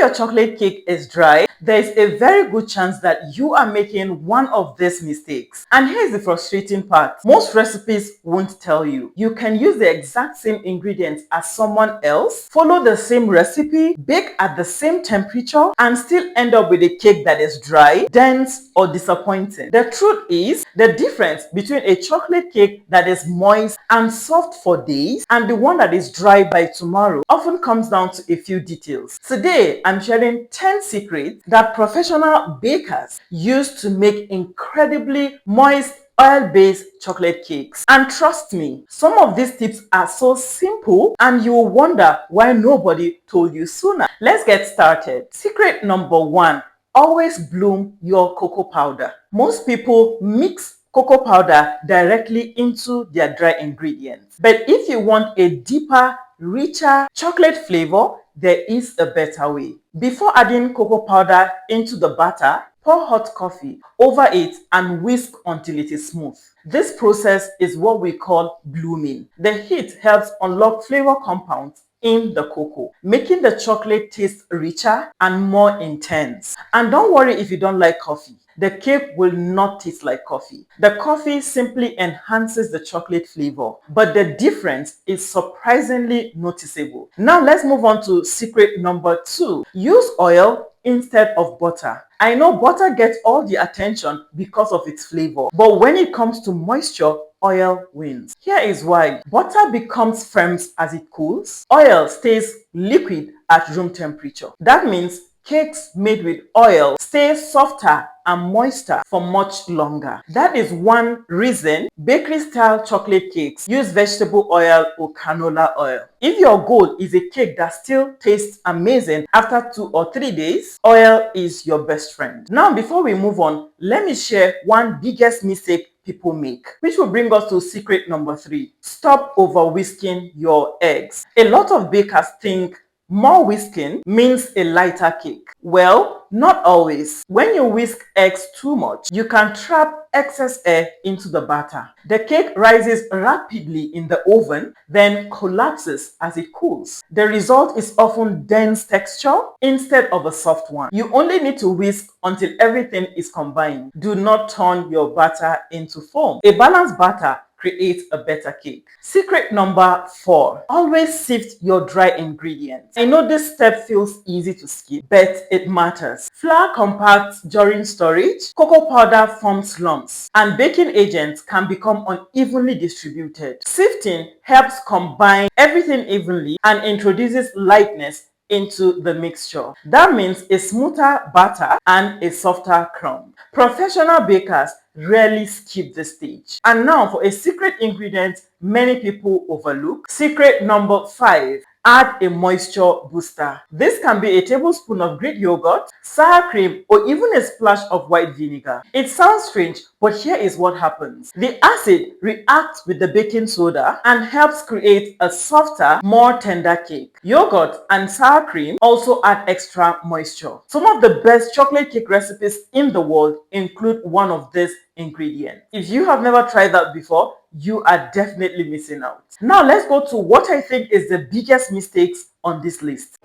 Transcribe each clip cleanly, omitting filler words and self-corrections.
your chocolate cake is dry, there is a very good chance that you are making one of these mistakes. And here's the frustrating part. Most recipes won't tell you. You can use the exact same ingredients as someone else, follow the same recipe, bake at the same temperature, and still end up with a cake that is dry, dense, or disappointing. The truth is, the difference between a chocolate cake that is moist and soft for days and the one that is dry by tomorrow often comes down to a few details. Today, I'm sharing 10 secrets that professional bakers use to make incredibly moist oil-based chocolate cakes. And trust me, some of these tips are so simple and you will wonder why nobody told you sooner. Let's get started. Secret number 1. Always bloom your cocoa powder. Most people mix cocoa powder directly into their dry ingredients. But if you want a deeper, richer chocolate flavor, there is a better way. Before adding cocoa powder into the batter, pour hot coffee over it and whisk until it is smooth. This process is what we call blooming. The heat helps unlock flavor compounds in the cocoa, making the chocolate taste richer and more intense. And don't worry if you don't like coffee. The cake will not taste like coffee. The coffee simply enhances the chocolate flavor, but the difference is surprisingly noticeable. Now let's move on to secret number 2. Use oil instead of butter. I know butter gets all the attention because of its flavor, but when it comes to moisture, oil wins. Here is why. Butter becomes firm as it cools. Oil stays liquid at room temperature. That means cakes made with oil stay softer and moister for much longer. That is one reason bakery-style chocolate cakes use vegetable oil or canola oil. If your goal is a cake that still tastes amazing after 2 or 3 days, oil is your best friend. Now, before we move on, let me share one biggest mistake people make, which will bring us to secret number 3. Stop over whisking your eggs. A lot of bakers think more whisking means a lighter cake. Well, not always. When you whisk eggs too much, you can trap excess air into the batter. The cake rises rapidly in the oven, then collapses as it cools. The result is often dense texture instead of a soft one. You only need to whisk until everything is combined. Do not turn your batter into foam. A balanced batter create a better cake. Secret number 4. Always sift your dry ingredients. I know this step feels easy to skip, but it matters. Flour compacts during storage, cocoa powder forms lumps, and baking agents can become unevenly distributed. Sifting helps combine everything evenly and introduces lightness into the mixture. That means a smoother batter and a softer crumb. Professional bakers rarely skip this stage. And now for a secret ingredient many people overlook. Secret number 5. Add a moisture booster. This can be a tablespoon of Greek yogurt, sour cream, or even a splash of white vinegar. It sounds strange, but here is what happens. The acid reacts with the baking soda and helps create a softer, more tender cake. Yogurt and sour cream also add extra moisture. Some of the best chocolate cake recipes in the world include one of these ingredients. If you have never tried that before, you are definitely missing out. Now let's go to what I think is the biggest mistakes on this list.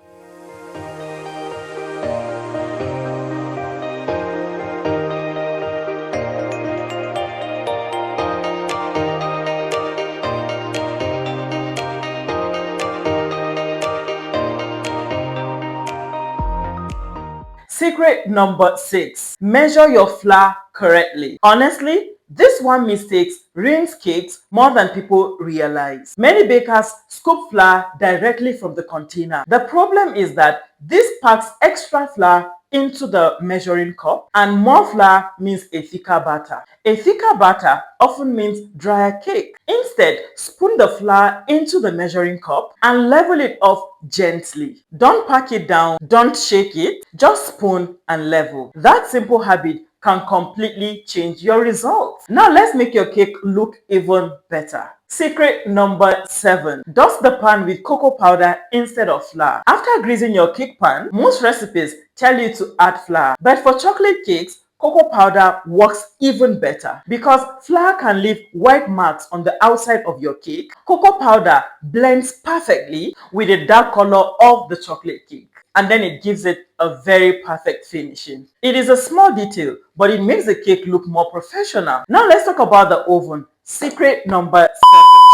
Secret number 6. Measure your flour correctly. Honestly, this one mistake ruins cakes more than people realize. Many bakers scoop flour directly from the container. The problem is that this packs extra flour into the measuring cup, and more flour means a thicker batter. A thicker batter often means drier cake. Instead, spoon the flour into the measuring cup and level it off gently. Don't pack it down, don't shake it, just spoon and level. That simple habit can completely change your results. Now let's make your cake look even better. Secret number 7. Dust the pan with cocoa powder instead of flour. After greasing your cake pan, most recipes tell you to add flour. But for chocolate cakes, cocoa powder works even better because flour can leave white marks on the outside of your cake. Cocoa powder blends perfectly with the dark color of the chocolate cake. and then it gives it a very perfect finishing. It is a small detail, but it makes the cake look more professional. Now let's talk about the oven. Secret number 7.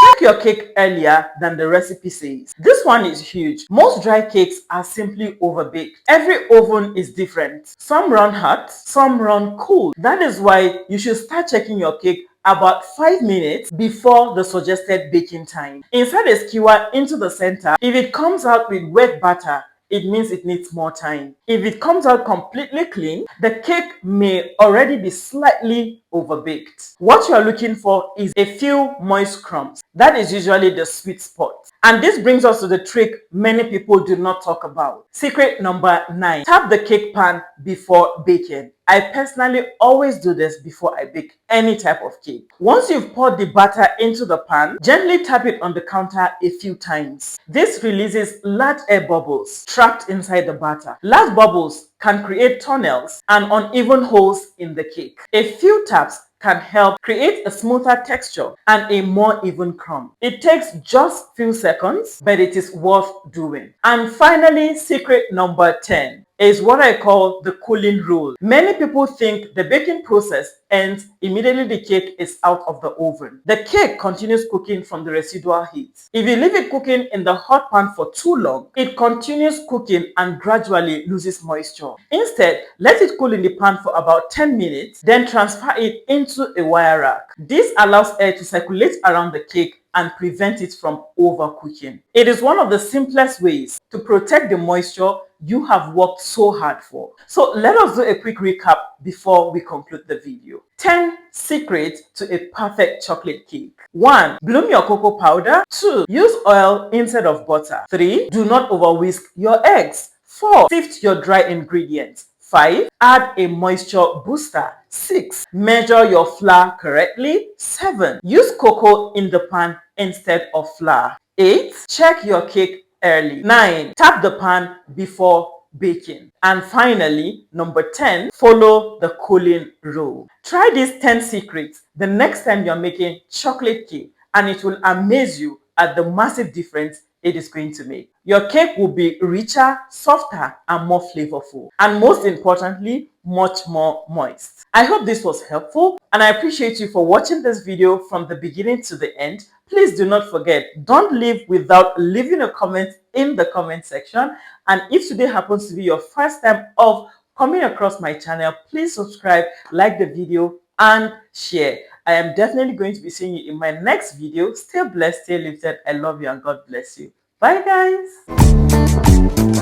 Check your cake earlier than the recipe says. This one is huge. Most dry cakes are simply overbaked. Every oven is different. Some run hot, some run cool. That is why you should start checking your cake about 5 minutes before the suggested baking time. Insert a skewer into the center. If it comes out with wet batter, it means it needs more time. If it comes out completely clean, the cake may already be slightly overbaked. What you are looking for is a few moist crumbs. That is usually the sweet spot. And this brings us to the trick many people do not talk about. Secret number 9. Tap the cake pan before baking. I personally always do this before I bake any type of cake. Once you've poured the batter into the pan, gently tap it on the counter a few times. This releases large air bubbles trapped inside the batter. Large bubbles can create tunnels and uneven holes in the cake. A few taps can help create a smoother texture and a more even crumb. It takes just few seconds, but it is worth doing. And finally, secret number 10 is what I call the cooling rule. Many people think the baking process ends immediately the cake is out of the oven. The cake continues cooking from the residual heat. If you leave it cooking in the hot pan for too long, it continues cooking and gradually loses moisture. Instead, let it cool in the pan for about 10 minutes, then transfer it into a wire rack. This allows air to circulate around the cake and prevent it from overcooking. It is one of the simplest ways to protect the moisture you have worked so hard for. So let us do a quick recap before we conclude the video. 10 secrets to a perfect chocolate cake. 1. Bloom your cocoa powder. 2. Use oil instead of butter. 3. Do not over whisk your eggs. 4. Sift your dry ingredients. 5. Add a moisture booster. 6. Measure your flour correctly. 7. Use cocoa in the pan instead of flour. 8. Check your cake early. 9. Tap the pan before baking. And finally, number 10, follow the cooling rule. Try these 10 secrets the next time you're making chocolate cake, and it will amaze you at the massive difference it is going to make. Your cake will be richer, softer, and more flavorful. And most importantly, much more moist. I hope this was helpful, and I appreciate you for watching this video from the beginning to the end. Please do not forget, don't leave without leaving a comment in the comment section. And if today happens to be your first time of coming across my channel, please subscribe, like the video, and share. I am definitely going to be seeing you in my next video. Stay blessed, stay lifted. I love you and God bless you. Bye guys.